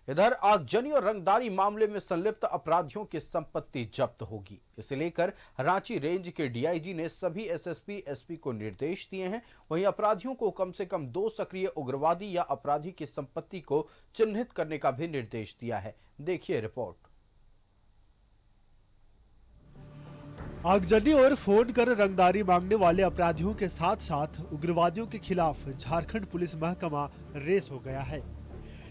इधर आगजनी और रंगदारी मामले में संलिप्त अपराधियों की संपत्ति जब्त होगी। इसे लेकर रांची रेंज के डीआईजी ने सभी एसएसपी एसपी को निर्देश दिए हैं। वहीं अपराधियों को कम से कम 2 सक्रिय उग्रवादी या अपराधी की संपत्ति को चिन्हित करने का भी निर्देश दिया है। देखिए रिपोर्ट। आगजनी और फोन कर रंगदारी मांगने वाले अपराधियों के साथ साथ उग्रवादियों के खिलाफ झारखंड पुलिस महकमा रेस हो गया है।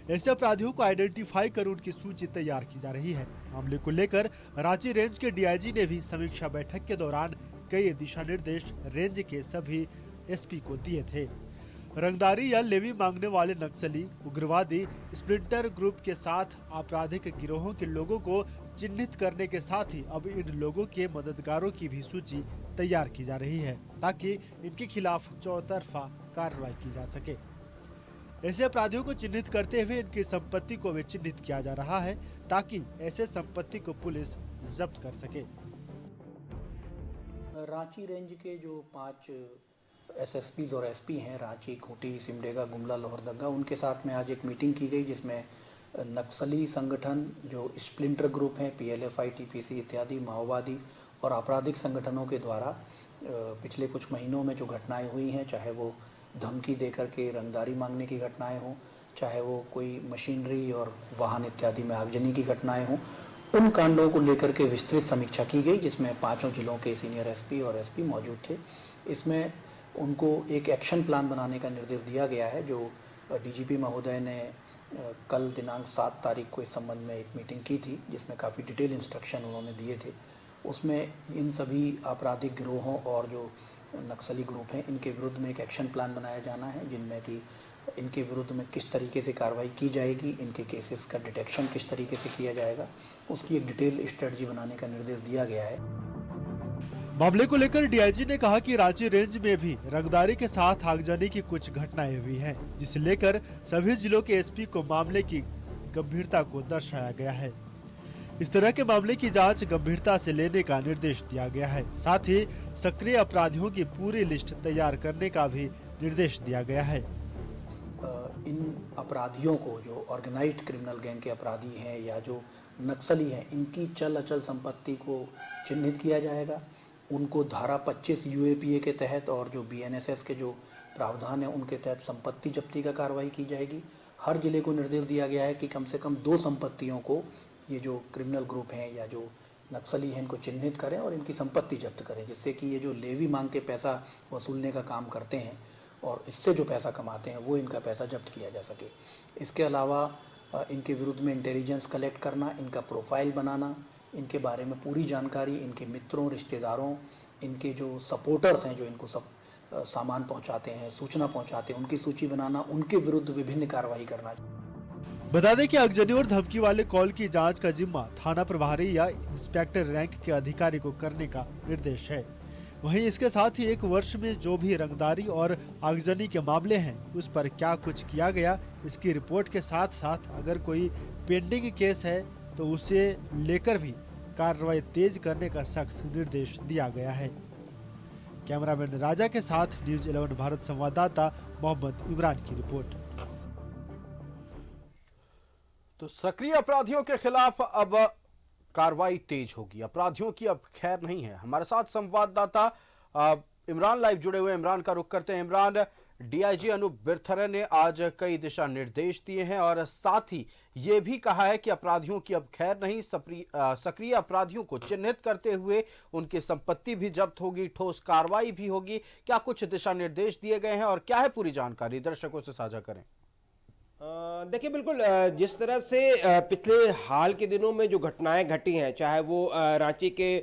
ऐसे अपराधियों को आइडेंटिफाई कर उनकी सूची तैयार की जा रही है। मामले को लेकर रांची रेंज के डीआईजी ने भी समीक्षा बैठक के दौरान कई दिशा निर्देश रेंज के सभी एसपी को दिए थे। रंगदारी या लेवी मांगने वाले नक्सली, उग्रवादी, स्प्लिंटर ग्रुप के साथ आपराधिक गिरोहों के लोगों को चिन्हित करने के साथ ही अब इन लोगों के मददगारों की भी सूची तैयार की जा रही है ताकि इनके खिलाफ चौतरफा कार्रवाई की जा सके। ऐसे अपराधियों को चिन्हित करते हुए इनकी संपत्ति को भी चिन्हित किया जा रहा है ताकि ऐसे संपत्ति को पुलिस जब्त कर सके। रांची रेंज के जो 5 एसएसपीज और एसपी हैं, रांची, खूंटी, सिमडेगा, गुमला, लोहरदगा, उनके साथ में आज एक मीटिंग की गई जिसमें नक्सली संगठन जो स्प्लिंटर ग्रुप हैं, पीएलएफआई, टीपीसी इत्यादि माओवादी और आपराधिक संगठनों के द्वारा पिछले कुछ महीनों में जो घटनाएं हुई हैं, चाहे वो धमकी देकर के रंगदारी मांगने की घटनाएं हों, चाहे वो कोई मशीनरी और वाहन इत्यादि में आगजनी की घटनाएं हों, उन कांडों को लेकर के विस्तृत समीक्षा की गई जिसमें 5 जिलों के सीनियर एसपी और एसपी मौजूद थे। इसमें उनको एक एक्शन प्लान बनाने का निर्देश दिया गया है जो डीजीपी महोदय ने कल दिनांक 7 तारीख को इस संबंध में एक मीटिंग की थी जिसमें काफ़ी डिटेल इंस्ट्रक्शन उन्होंने दिए थे। उसमें इन सभी आपराधिक गिरोहों और जो नक्सली ग्रुप हैं इनके विरुद्ध में एक एक्शन प्लान बनाया जाना है जिनमें कि इनके विरुद्ध में किस तरीके से कार्रवाई की जाएगी, इनके केसेस का डिटेक्शन किस तरीके से किया जाएगा, उसकी एक डिटेल स्ट्रेटजी बनाने का निर्देश दिया गया है। मामले को लेकर डीआईजी ने कहा कि रांची रेंज में भी रंगदारी के साथ आगजनी की कुछ घटनाएं हुई हैं, जिसे लेकर सभी जिलों के एसपी को मामले की गंभीरता को दर्शाया गया है। इस तरह के मामले की जांच गंभीरता से लेने का निर्देश दिया गया है। साथ ही सक्रिय अपराधियों की पूरी लिस्ट तैयार करने का भी निर्देश दिया गया है। इन अपराधियों को जो ऑर्गेनाइज्ड क्रिमिनल गैंग के अपराधी हैं या जो नक्सली हैं, इनकी चल अचल संपत्ति को चिन्हित किया जाएगा। उनको धारा 25 यूएपीए के तहत और जो बीएनएसएस के जो प्रावधान है उनके तहत संपत्ति जब्ती का कार्रवाई की जाएगी। हर जिले को निर्देश दिया गया है कि कम से कम 2 संपत्तियों को ये जो क्रिमिनल ग्रुप हैं या जो नक्सली हैं इनको चिन्हित करें और इनकी संपत्ति जब्त करें, जिससे कि ये जो लेवी मांग के पैसा वसूलने का काम करते हैं और इससे जो पैसा कमाते हैं वो इनका पैसा जब्त किया जा सके। इसके अलावा इनके विरुद्ध में इंटेलिजेंस कलेक्ट करना, इनका प्रोफाइल बनाना, इनके बारे में पूरी जानकारी, इनके मित्रों, रिश्तेदारों, इनके जो सपोर्टर्स हैं जो इनको सब सामान पहुंचाते हैं, सूचना पहुंचाते हैं, उनकी सूची बनाना, उनके विरुद्ध विभिन्न कार्रवाई करना। बता दें कि आगजनी और धमकी वाले कॉल की जांच का जिम्मा थाना प्रभारी या इंस्पेक्टर रैंक के अधिकारी को करने का निर्देश है। वहीं इसके साथ ही 1 वर्ष में जो भी रंगदारी और आगजनी के मामले हैं उस पर क्या कुछ किया गया, इसकी रिपोर्ट के साथ साथ अगर कोई पेंडिंग केस है तो उसे लेकर भी कार्रवाई तेज करने का सख्त निर्देश दिया गया है। कैमरामैन राजा के साथ न्यूज़ 11 भारत संवाददाता मोहम्मद इमरान की रिपोर्ट। तो सक्रिय अपराधियों के खिलाफ अब कार्रवाई तेज होगी। अपराधियों की अब खैर नहीं है। हमारे साथ संवाददाता इमरान लाइव जुड़े हुए। इमरान का रुख करते हैं। इमरान, डीआईजी अनूप बिरथरे ने आज कई दिशा निर्देश दिए हैं और साथ ही ये भी कहा है कि अपराधियों की अब खैर नहीं, सक्रिय अपराधियों को चिन्हित करते हुए उनकी संपत्ति भी जब्त होगी, ठोस कार्रवाई भी होगी। क्या कुछ दिशा निर्देश दिए गए हैं और क्या है पूरी जानकारी, दर्शकों से साझा करें। देखिए, बिल्कुल जिस तरह से पिछले हाल के दिनों में जो घटनाएं घटी हैं, चाहे वो रांची के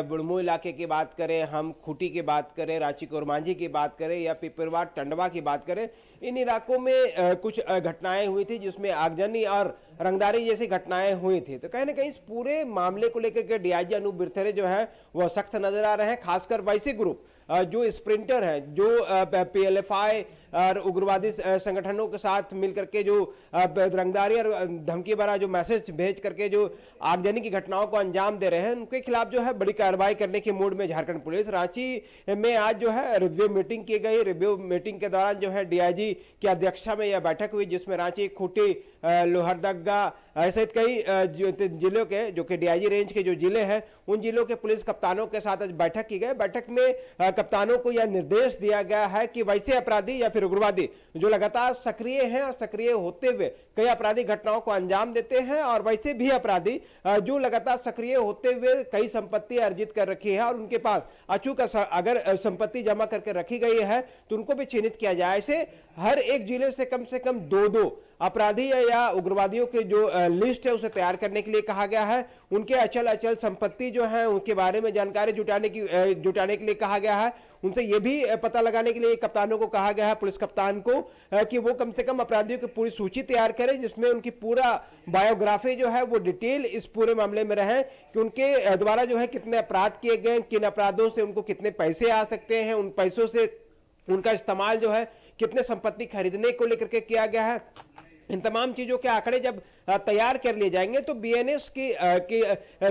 बुढ़मू इलाके की बात करें, हम खूंटी की बात करें, रांची कोरमांझी की बात करें या पिपरवार टंडवा की बात करें, इन इलाकों में कुछ घटनाएं हुई थी जिसमें आगजनी और रंगदारी जैसी घटनाएं हुई थी। तो कहीं ना कहीं इस पूरे मामले को लेकर के डीआईजी अनूप बिरथरे जो है वह सख्त नजर आ रहे हैं। खासकर वैसे ग्रुप जो स्प्रिंटर हैं, जो पीएलएफआई और उग्रवादी संगठनों के साथ मिलकर के जो रंगदारी और धमकी भरा जो मैसेज भेज करके जो आगजनी की घटनाओं को अंजाम दे रहे हैं, उनके खिलाफ जो है बड़ी कार्रवाई करने के मूड में झारखंड पुलिस। रांची में आज जो है रिव्यू मीटिंग की गई। रिव्यू मीटिंग के दौरान जो है डीआईजी की अध्यक्षता में यह बैठक हुई जिसमें रांची, खूंटी, लोहरदगा सहित कई जिलों के जो कि डीआईजी रेंज के जो जिले हैं उन जिलों के पुलिस कप्तानों के साथ आज बैठक की गई। बैठक में कप्तानों को यह निर्देश दिया गया है कि वैसे अपराधी या फिर उग्रवादी जो लगातार सक्रिय हैं और सक्रिय होते हुए कई आपराधिक घटनाओं को अंजाम देते हैं और वैसे भी अपराधी जो लगातार सक्रिय होते हुए कई संपत्ति अर्जित कर रखी है और उनके पास अचूक अगर संपत्ति जमा करके रखी गई है तो उनको भी चिन्हित किया जाए। ऐसे हर एक जिले से कम दो अपराधी या उग्रवादियों के जो लिस्ट है उसे तैयार करने के लिए कहा गया है। उनके अचल संपत्ति जो है उनके बारे में जानकारी जुटाने के लिए कहा गया है। उनसे यह भी पता लगाने के लिए कप्तानों को कहा गया है, पुलिस कप्तान को, कि वो कम से कम अपराधियों की पूरी सूची तैयार करें जिसमें उनकी पूरा बायोग्राफी जो है वो डिटेल इस पूरे मामले में रहे कि उनके द्वारा जो है कितने अपराध किए गए, किन अपराधों से उनको कितने पैसे आ सकते हैं, उन पैसों से उनका इस्तेमाल जो है कितने संपत्ति खरीदने को लेकर के किया गया है। इन तमाम चीजों के आंकड़े जब तैयार कर लिए जाएंगे तो बीएनएस की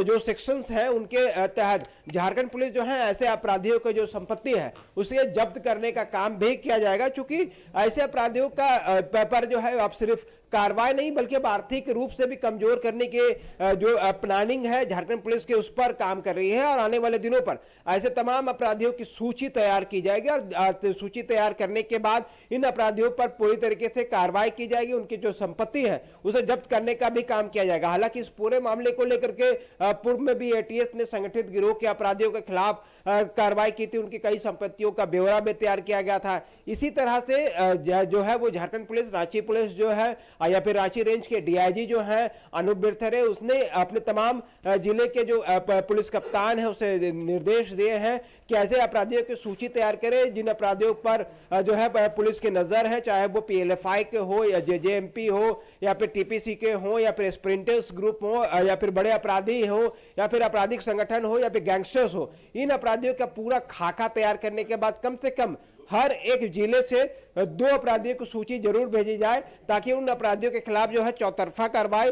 जो सेक्शंस हैं उनके तहत झारखंड पुलिस जो है ऐसे अपराधियों की जो संपत्ति है उसे जब्त करने का काम भी किया जाएगा। क्योंकि ऐसे अपराधियों का पर जो है अब सिर्फ कार्रवाई नहीं बल्कि अब आर्थिक रूप से भी कमजोर करने के जो प्लानिंग है झारखंड पुलिस के उस पर काम कर रही है और आने वाले दिनों पर ऐसे तमाम अपराधियों की सूची तैयार की जाएगी और सूची तैयार करने के बाद इन अपराधियों पर पूरी तरीके से कार्रवाई की जाएगी, उनकी जो संपत्ति है उसे जब्त करने का भी काम किया जाएगा। हालांकि इस पूरे मामले को लेकर के पूर्व में भी एटीएस ने संगठित गिरोह के अपराधियों के खिलाफ कार्रवाई की थी, उनकी कई संपत्तियों का ब्यौरा भी तैयार किया गया था। इसी तरह से जो है वो झारखंड पुलिस, रांची पुलिस जो है या फिर रांची रेंज के डीआईजी जो है अनूप बिरथरे, उसने अपने तमाम जिले के जो पुलिस कप्तान है उसे निर्देश दिए हैं कि ऐसे अपराधियों की सूची तैयार करें जिन अपराधियों पर जो है पुलिस की नजर है, चाहे वो पीएलएफआई के हो या जेजेएमपी हो या फिर टीपीसी के हो या फिर स्प्रिंटर्स ग्रुप हो या फिर बड़े अपराधी हो या फिर आपराधिक संगठन हो या फिर गैंगस्टर्स हो। इन अपराधियों का पूरा खाका तैयार करने के बाद कम से कम हर एक जिले से 2 अपराधियों की सूची जरूर भेजी जाए ताकि उन अपराधियों के खिलाफ जो है चौतरफा कार्रवाई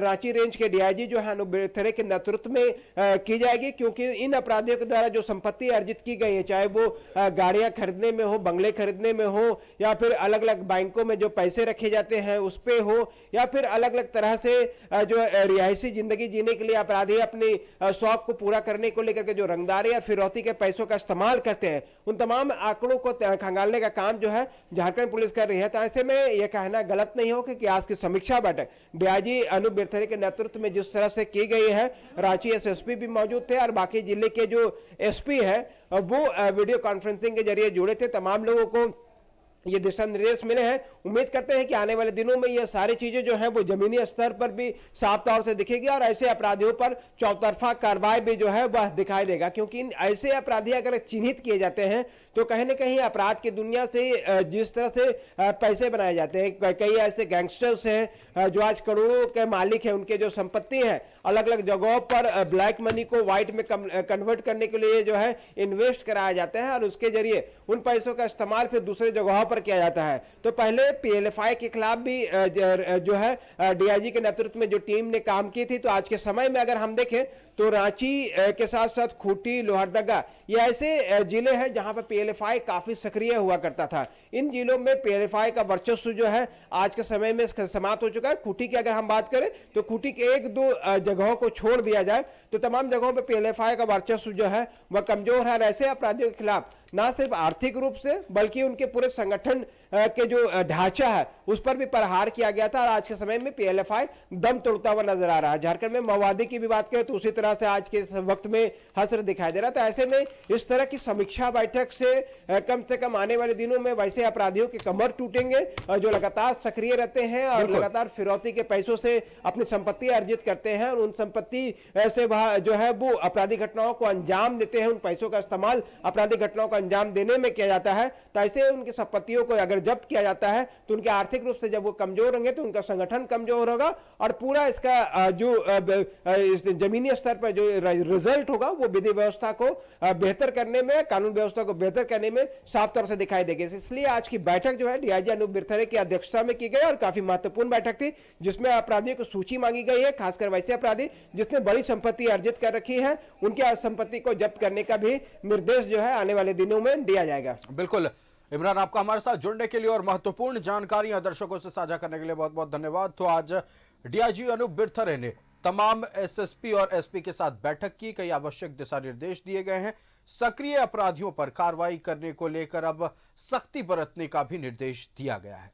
रांची रेंज के डीआईजी जो है अनूप बिरथरे के नेतृत्व में की जाएगी। क्योंकि इन अपराधियों के द्वारा जो संपत्ति अर्जित की गई है, चाहे वो गाड़ियां खरीदने में हो, बंगले खरीदने में हो या फिर अलग अलग बैंकों में जो पैसे रखे जाते हैं उस पे हो या फिर अलग अलग तरह से जो रिहायशी जिंदगी जीने के लिए अपराधी अपनी शौक को पूरा करने को लेकर के जो रंगदारी या फिरौती के पैसों का इस्तेमाल करते हैं, उन तमाम आंकड़ों को खंगालने का काम जो है झारखंड पुलिस कर रही है। तो ऐसे में यह कहना गलत नहीं हो कि आज की समीक्षा बैठक डीआईजी अनूप बिरथरे के नेतृत्व में जिस तरह से की गई है, रांची एसएसपी भी मौजूद थे और बाकी जिले के जो एसपी है वो वीडियो कॉन्फ्रेंसिंग के जरिए जुड़े थे। तमाम लोगों को ये दिशा निर्देश मिले हैं। उम्मीद करते हैं कि आने वाले दिनों में ये सारी चीजें जो हैं वो जमीनी स्तर पर भी साफ तौर से दिखेगी और ऐसे अपराधियों पर चौतरफा कार्रवाई भी जो है वह दिखाई देगा। क्योंकि ऐसे अपराधी अगर चिन्हित किए जाते हैं तो कहीं ना कहीं अपराध की दुनिया से जिस तरह से पैसे बनाए जाते हैं, कई ऐसे गैंगस्टर्स हैं जो आज करोड़ों के मालिक हैं, उनके जो संपत्ति है अलग अलग जगहों पर ब्लैक मनी को व्हाइट में कन्वर्ट करने के लिए जो है इन्वेस्ट कराया जाता है और उसके जरिए उन पैसों का इस्तेमाल फिर दूसरे जगहों पर किया जाता है। तो पहले पीएलएफआई के खिलाफ भी जो है डीआईजी के नेतृत्व में जो टीम ने काम की थी, तो आज के समय में अगर हम देखें तो रांची के साथ साथ खूंटी, लोहरदगा ये ऐसे जिले हैं जहां पर पीएलएफआई काफी सक्रिय हुआ करता था। इन जिलों में पीएलएफआई का वर्चस्व जो है आज के समय में समाप्त हो चुका है। खूंटी की अगर हम बात करें तो खूंटी के 1-2 जगहों को छोड़ दिया जाए तो तमाम जगहों पर पीएलएफआई का वर्चस्व जो है वह कमजोर है। ऐसे अपराधियों के खिलाफ ना सिर्फ आर्थिक रूप से बल्कि उनके पूरे संगठन के जो ढांचा है उस पर भी प्रहार किया गया था और आज के समय में पीएलएफआई दम तोड़ता हुआ नजर आ रहा है। झारखंड में माओवादी की भी बात करें तो उसी तरह से आज के वक्त में हसर दिखाई दे रहा था। ऐसे में इस तरह की समीक्षा बैठक से कम आने वाले दिनों में वैसे अपराधियों के कमर टूटेंगे जो लगातार सक्रिय रहते हैं और लगातार फिरौती के पैसों से अपनी संपत्ति अर्जित करते हैं और उन संपत्ति से वह जो है वो आपराधिक घटनाओं को अंजाम देते हैं। उन पैसों का इस्तेमाल आपराधिक घटनाओं को अंजाम देने में किया जाता है। तो ऐसे उनकी संपत्तियों को अगर जब्त किया जाता है तो उनके आर्थिक रूप से जब वो कमजोर होंगे तो उनका संगठन कमजोर होगा और पूरा इसका जो इस जमीनी स्तर पर जो रिजल्ट होगा वो विधि व्यवस्था को बेहतर करने में, कानून व्यवस्था को बेहतर करने में साफ तौर से दिखाई देगी। इसलिए आज की बैठक जो है डीआईजी अनूप बिरथरे की अध्यक्षता में की गई और काफी महत्वपूर्ण बैठक थी जिसमें अपराधियों की सूची मांगी गई है, खासकर वैसे अपराधी जिसने बड़ी संपत्ति अर्जित कर रखी है उनकी संपत्ति को जब्त करने का भी निर्देश जो है आने वाले दिनों में दिया जाएगा। बिल्कुल इमरान, आपका हमारे साथ जुड़ने के लिए और महत्वपूर्ण जानकारियां दर्शकों से साझा करने के लिए बहुत बहुत धन्यवाद। तो आज डीआईजी अनूप बिरथरे ने तमाम एसएसपी और एसपी के साथ बैठक की, कई आवश्यक दिशा निर्देश दिए गए हैं। सक्रिय अपराधियों पर कार्रवाई करने को लेकर अब सख्ती बरतने का भी निर्देश दिया गया है।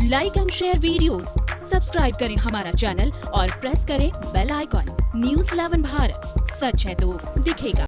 Like and share videos, subscribe करें हमारा चैनल और प्रेस करें बेल आइकॉन। न्यूज़ 11 भारत, सच है तो दिखेगा।